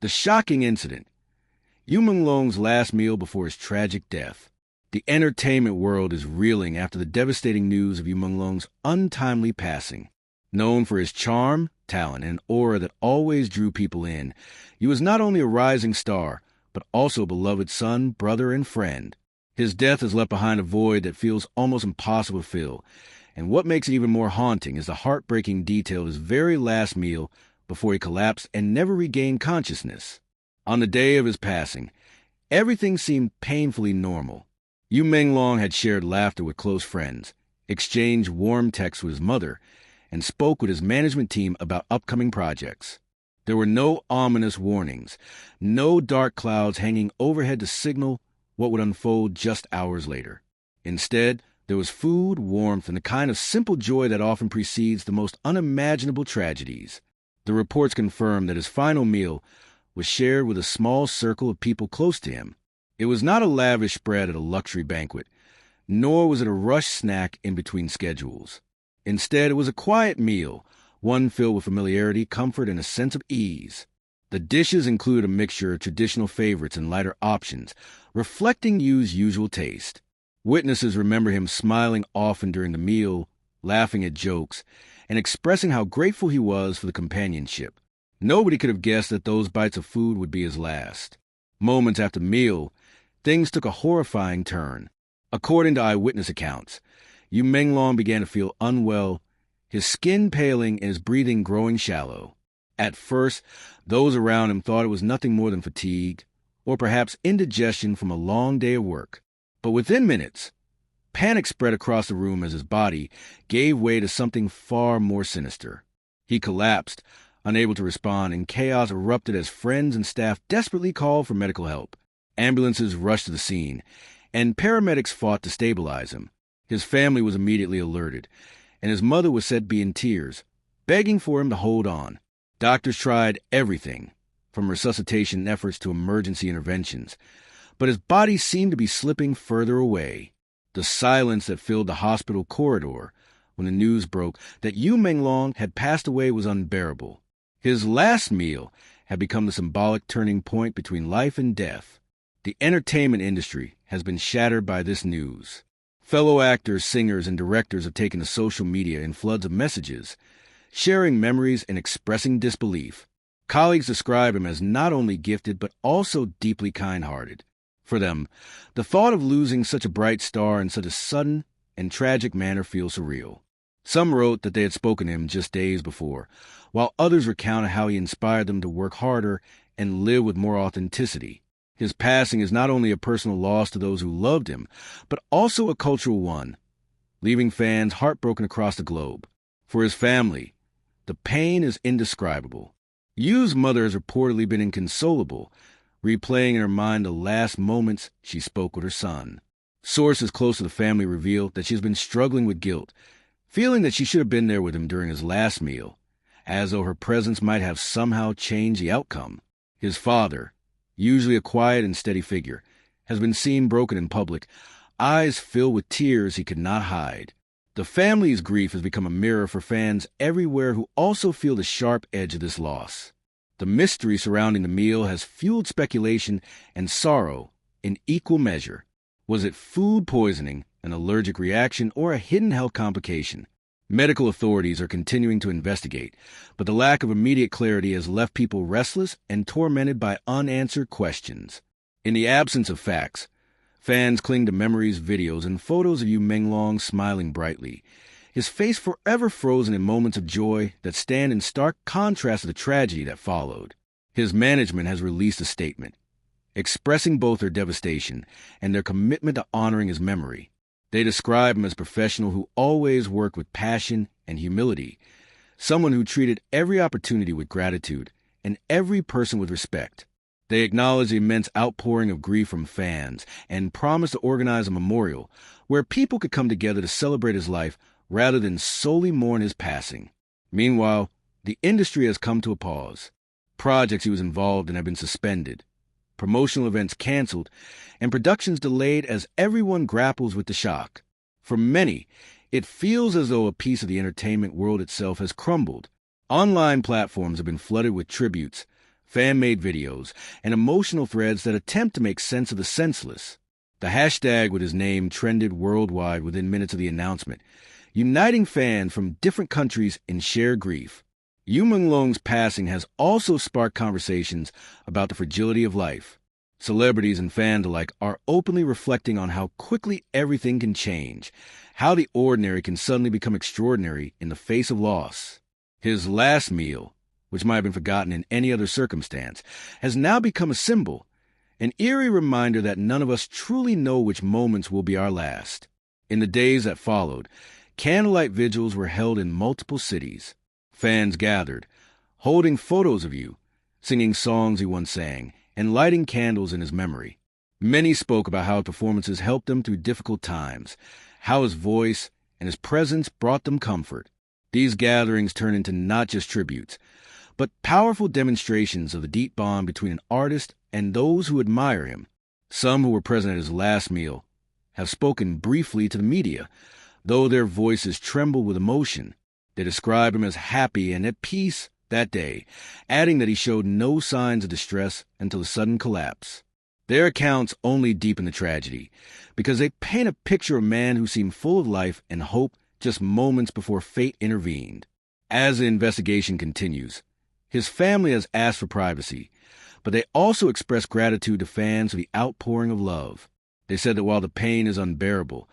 The shocking incident. Yu Menglong's last meal before his tragic death. The entertainment world is reeling after the devastating news of Yu Menglong's untimely passing. Known for his charm, talent, and aura that always drew people in, he was not only a rising star, but also a beloved son, brother, and friend. His death has left behind a void that feels almost impossible to fill, and what makes it even more haunting is the heartbreaking detail of his very last meal before he collapsed and never regained consciousness. On the day of his passing, everything seemed painfully normal. Yu Menglong had shared laughter with close friends, exchanged warm texts with his mother, and spoke with his management team about upcoming projects. There were no ominous warnings, no dark clouds hanging overhead to signal what would unfold just hours later. Instead, there was food, warmth, and the kind of simple joy that often precedes the most unimaginable tragedies. The reports confirmed that his final meal was shared with a small circle of people close to him. It was not a lavish spread at a luxury banquet, nor was it a rushed snack in between schedules. Instead, it was a quiet meal, one filled with familiarity, comfort, and a sense of ease. The dishes included a mixture of traditional favorites and lighter options, reflecting Yu's usual taste. Witnesses remember him smiling often during the meal, laughing at jokes, and expressing how grateful he was for the companionship. Nobody could have guessed that those bites of food would be his last. Moments after the meal, things took a horrifying turn. According to eyewitness accounts, Yu Menglong began to feel unwell, his skin paling and his breathing growing shallow. At first, those around him thought it was nothing more than fatigue, or perhaps indigestion from a long day of work. But within minutes, panic spread across the room as his body gave way to something far more sinister. He collapsed, unable to respond, and chaos erupted as friends and staff desperately called for medical help. Ambulances rushed to the scene, and paramedics fought to stabilize him. His family was immediately alerted, and his mother was said to be in tears, begging for him to hold on. Doctors tried everything, from resuscitation efforts to emergency interventions, but his body seemed to be slipping further away. The silence that filled the hospital corridor when the news broke that Yu Menglong had passed away was unbearable. His last meal had become the symbolic turning point between life and death. The entertainment industry has been shattered by this news. Fellow actors, singers, and directors have taken to social media in floods of messages, sharing memories and expressing disbelief. Colleagues describe him as not only gifted but also deeply kind-hearted. For them, the thought of losing such a bright star in such a sudden and tragic manner feels surreal. Some wrote that they had spoken to him just days before, while others recounted how he inspired them to work harder and live with more authenticity. His passing is not only a personal loss to those who loved him, but also a cultural one, leaving fans heartbroken across the globe. For his family, the pain is indescribable. Yu's mother has reportedly been inconsolable, replaying in her mind the last moments she spoke with her son. Sources close to the family reveal that she has been struggling with guilt, feeling that she should have been there with him during his last meal, as though her presence might have somehow changed the outcome. His father, usually a quiet and steady figure, has been seen broken in public, eyes filled with tears he could not hide. The family's grief has become a mirror for fans everywhere who also feel the sharp edge of this loss. The mystery surrounding the meal has fueled speculation and sorrow in equal measure. Was it food poisoning, an allergic reaction, or a hidden health complication? Medical authorities are continuing to investigate, but the lack of immediate clarity has left people restless and tormented by unanswered questions. In the absence of facts, fans cling to memories, videos, and photos of Yu Menglong smiling brightly, his face forever frozen in moments of joy that stand in stark contrast to the tragedy that followed. His management has released a statement, expressing both their devastation and their commitment to honoring his memory. They describe him as a professional who always worked with passion and humility, someone who treated every opportunity with gratitude and every person with respect. They acknowledge the immense outpouring of grief from fans and promise to organize a memorial where people could come together to celebrate his life rather than solely mourn his passing. Meanwhile, the industry has come to a pause. Projects he was involved in have been suspended, promotional events canceled, and productions delayed as everyone grapples with the shock. For many, it feels as though a piece of the entertainment world itself has crumbled. Online platforms have been flooded with tributes, fan-made videos, and emotional threads that attempt to make sense of the senseless. The hashtag with his name trended worldwide within minutes of the announcement, uniting fans from different countries in shared grief. Yu Menglong's passing has also sparked conversations about the fragility of life. Celebrities and fans alike are openly reflecting on how quickly everything can change, how the ordinary can suddenly become extraordinary in the face of loss. His last meal, which might have been forgotten in any other circumstance, has now become a symbol, an eerie reminder that none of us truly know which moments will be our last. In the days that followed, candlelight vigils were held in multiple cities. Fans gathered, holding photos of Yu, singing songs he once sang, and lighting candles in his memory. Many spoke about how his performances helped them through difficult times, how his voice and his presence brought them comfort. These gatherings turned into not just tributes, but powerful demonstrations of the deep bond between an artist and those who admire him. Some who were present at his last meal have spoken briefly to the media, though their voices tremble with emotion. They describe him as happy and at peace that day, adding that he showed no signs of distress until a sudden collapse. Their accounts only deepen the tragedy, because they paint a picture of a man who seemed full of life and hope just moments before fate intervened. As the investigation continues, his family has asked for privacy, but they also express gratitude to fans for the outpouring of love. They said that while the pain is unbearable,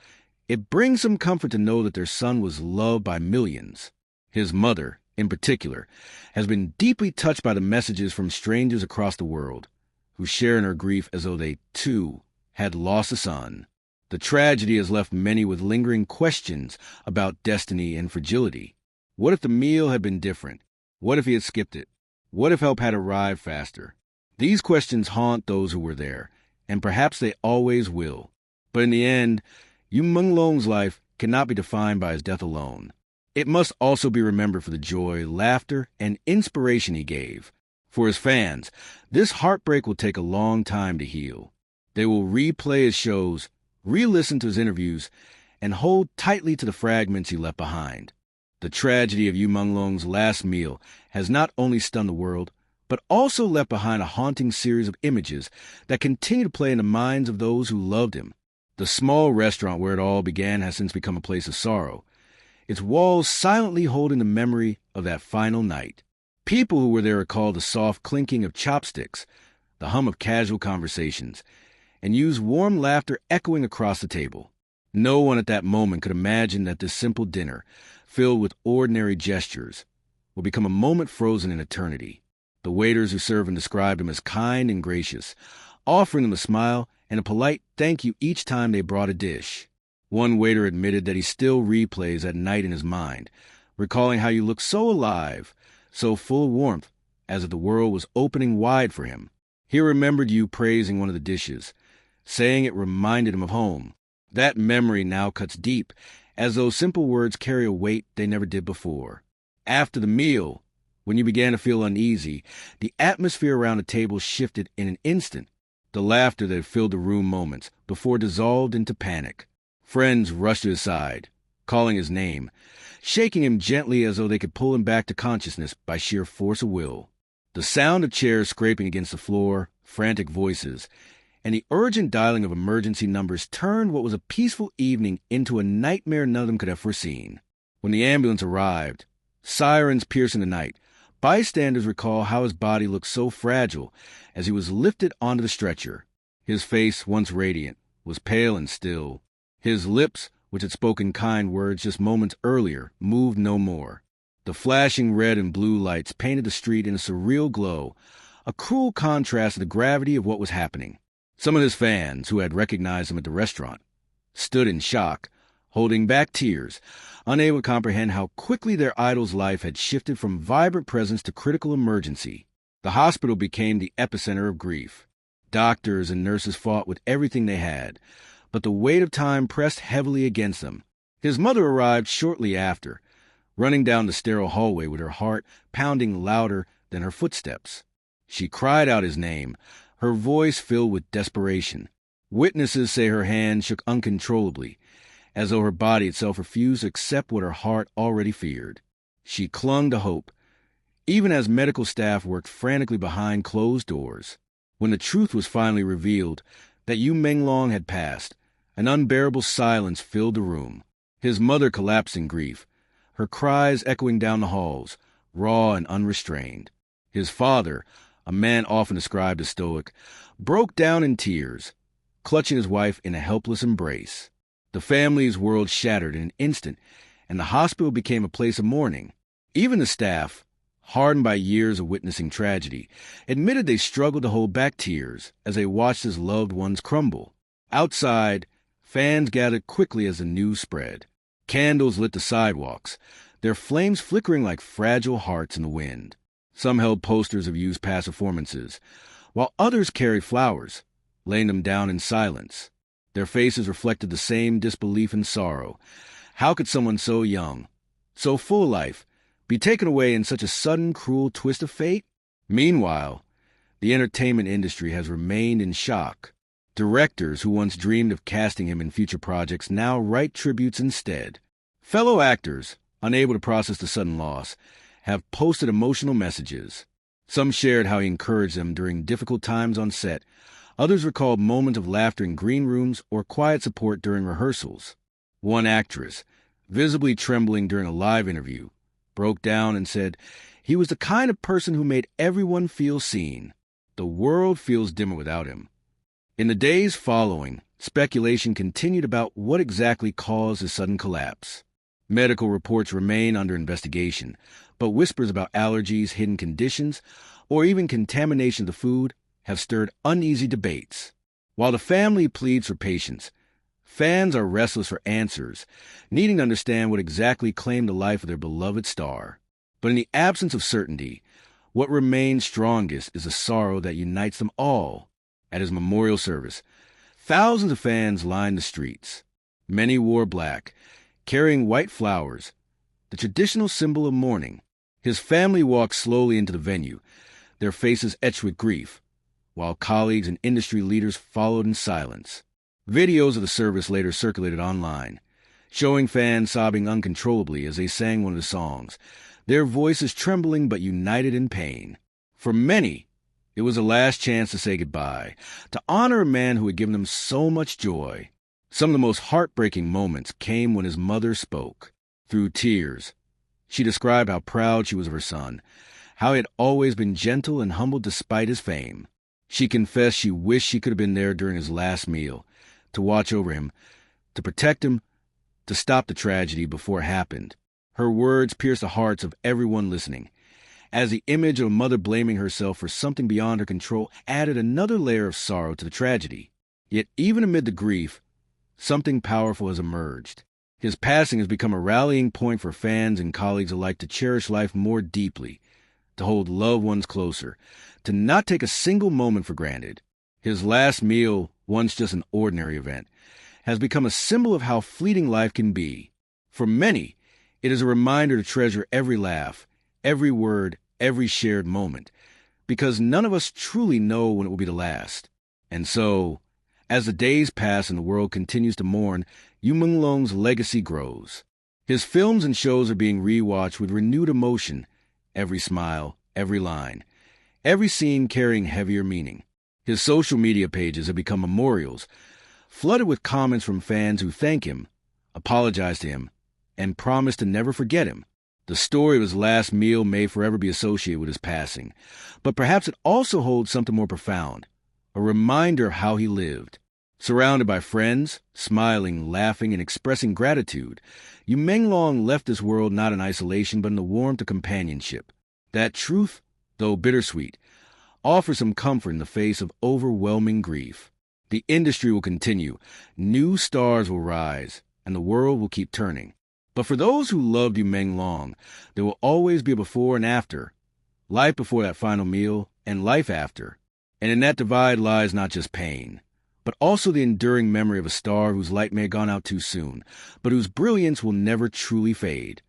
it brings some comfort to know that their son was loved by millions. His mother, in particular, has been deeply touched by the messages from strangers across the world, who share in her grief as though they, too, had lost a son. The tragedy has left many with lingering questions about destiny and fragility. What if the meal had been different? What if he had skipped it? What if help had arrived faster? These questions haunt those who were there, and perhaps they always will. But in the end, Yu Menglong's life cannot be defined by his death alone. It must also be remembered for the joy, laughter, and inspiration he gave. For his fans, this heartbreak will take a long time to heal. They will replay his shows, re-listen to his interviews, and hold tightly to the fragments he left behind. The tragedy of Yu Menglong's last meal has not only stunned the world, but also left behind a haunting series of images that continue to play in the minds of those who loved him. The small restaurant where it all began has since become a place of sorrow, its walls silently holding the memory of that final night. People who were there recall the soft clinking of chopsticks, the hum of casual conversations, and Yu's warm laughter echoing across the table. No one at that moment could imagine that this simple dinner, filled with ordinary gestures, would become a moment frozen in eternity. The waiters who served him described him as kind and gracious, offering them a smile and a polite thank you each time they brought a dish. One waiter admitted that he still replays that night in his mind, recalling how you looked so alive, so full of warmth, as if the world was opening wide for him. He remembered you praising one of the dishes, saying it reminded him of home. That memory now cuts deep, as those simple words carry a weight they never did before. After the meal, when you began to feel uneasy, the atmosphere around the table shifted in an instant. The laughter that had filled the room moments before dissolved into panic. Friends rushed to his side, calling his name, shaking him gently as though they could pull him back to consciousness by sheer force of will. The sound of chairs scraping against the floor, frantic voices, and the urgent dialing of emergency numbers turned what was a peaceful evening into a nightmare none of them could have foreseen. When the ambulance arrived, sirens piercing the night, bystanders recall how his body looked so fragile as he was lifted onto the stretcher. His face, once radiant, was pale and still. His lips, which had spoken kind words just moments earlier, moved no more. The flashing red and blue lights painted the street in a surreal glow, a cruel contrast to the gravity of what was happening. Some of his fans, who had recognized him at the restaurant, stood in shock, holding back tears, unable to comprehend how quickly their idol's life had shifted from vibrant presence to critical emergency. The hospital became the epicenter of grief. Doctors and nurses fought with everything they had, but the weight of time pressed heavily against them. His mother arrived shortly after, running down the sterile hallway with her heart pounding louder than her footsteps. She cried out his name, her voice filled with desperation. Witnesses say her hand shook uncontrollably, as though her body itself refused to accept what her heart already feared. She clung to hope, even as medical staff worked frantically behind closed doors. When the truth was finally revealed that Yu Menglong had passed, an unbearable silence filled the room. His mother collapsed in grief, her cries echoing down the halls, raw and unrestrained. His father, a man often described as stoic, broke down in tears, clutching his wife in a helpless embrace. The family's world shattered in an instant, and the hospital became a place of mourning. Even the staff, hardened by years of witnessing tragedy, admitted they struggled to hold back tears as they watched his loved ones crumble. Outside, fans gathered quickly as the news spread. Candles lit the sidewalks, their flames flickering like fragile hearts in the wind. Some held posters of Yu's past performances, while others carried flowers, laying them down in silence. Their faces reflected the same disbelief and sorrow. How could someone so young, so full of life, be taken away in such a sudden, cruel twist of fate? Meanwhile, the entertainment industry has remained in shock. Directors who once dreamed of casting him in future projects now write tributes instead. Fellow actors, unable to process the sudden loss, have posted emotional messages. Some shared how he encouraged them during difficult times on set. Others recalled moments of laughter in green rooms or quiet support during rehearsals. One actress, visibly trembling during a live interview, broke down and said, "He was the kind of person who made everyone feel seen. The world feels dimmer without him." In the days following, speculation continued about what exactly caused his sudden collapse. Medical reports remain under investigation, but whispers about allergies, hidden conditions, or even contamination of the food have stirred uneasy debates. While the family pleads for patience, fans are restless for answers, needing to understand what exactly claimed the life of their beloved star. But in the absence of certainty, what remains strongest is the sorrow that unites them all. At his memorial service, thousands of fans lined the streets. Many wore black, carrying white flowers, the traditional symbol of mourning. His family walked slowly into the venue, their faces etched with grief, while colleagues and industry leaders followed in silence. Videos of the service later circulated online, showing fans sobbing uncontrollably as they sang one of the songs, their voices trembling but united in pain. For many, it was a last chance to say goodbye, to honor a man who had given them so much joy. Some of the most heartbreaking moments came when his mother spoke. Through tears, she described how proud she was of her son, how he had always been gentle and humble despite his fame. She confessed she wished she could have been there during his last meal, to watch over him, to protect him, to stop the tragedy before it happened. Her words pierced the hearts of everyone listening, as the image of a mother blaming herself for something beyond her control added another layer of sorrow to the tragedy. Yet even amid the grief, something powerful has emerged. His passing has become a rallying point for fans and colleagues alike to cherish life more deeply, to hold loved ones closer, to not take a single moment for granted. His last meal, once just an ordinary event, has become a symbol of how fleeting life can be. For many, it is a reminder to treasure every laugh, every word, every shared moment, because none of us truly know when it will be the last. And so, as the days pass and the world continues to mourn, Yu Menglong's legacy grows. His films and shows are being rewatched with renewed emotion, every smile, every line, every scene carrying heavier meaning. His social media pages have become memorials, flooded with comments from fans who thank him, apologize to him, and promise to never forget him. The story of his last meal may forever be associated with his passing, but perhaps it also holds something more profound, a reminder of how he lived. Surrounded by friends, smiling, laughing, and expressing gratitude, Yu Menglong left this world not in isolation but in the warmth of companionship. That truth, though bittersweet, offers some comfort in the face of overwhelming grief. The industry will continue, new stars will rise, and the world will keep turning. But for those who loved Yu Menglong, there will always be a before and after, life before that final meal, and life after. And in that divide lies not just pain, but also the enduring memory of a star whose light may have gone out too soon, but whose brilliance will never truly fade.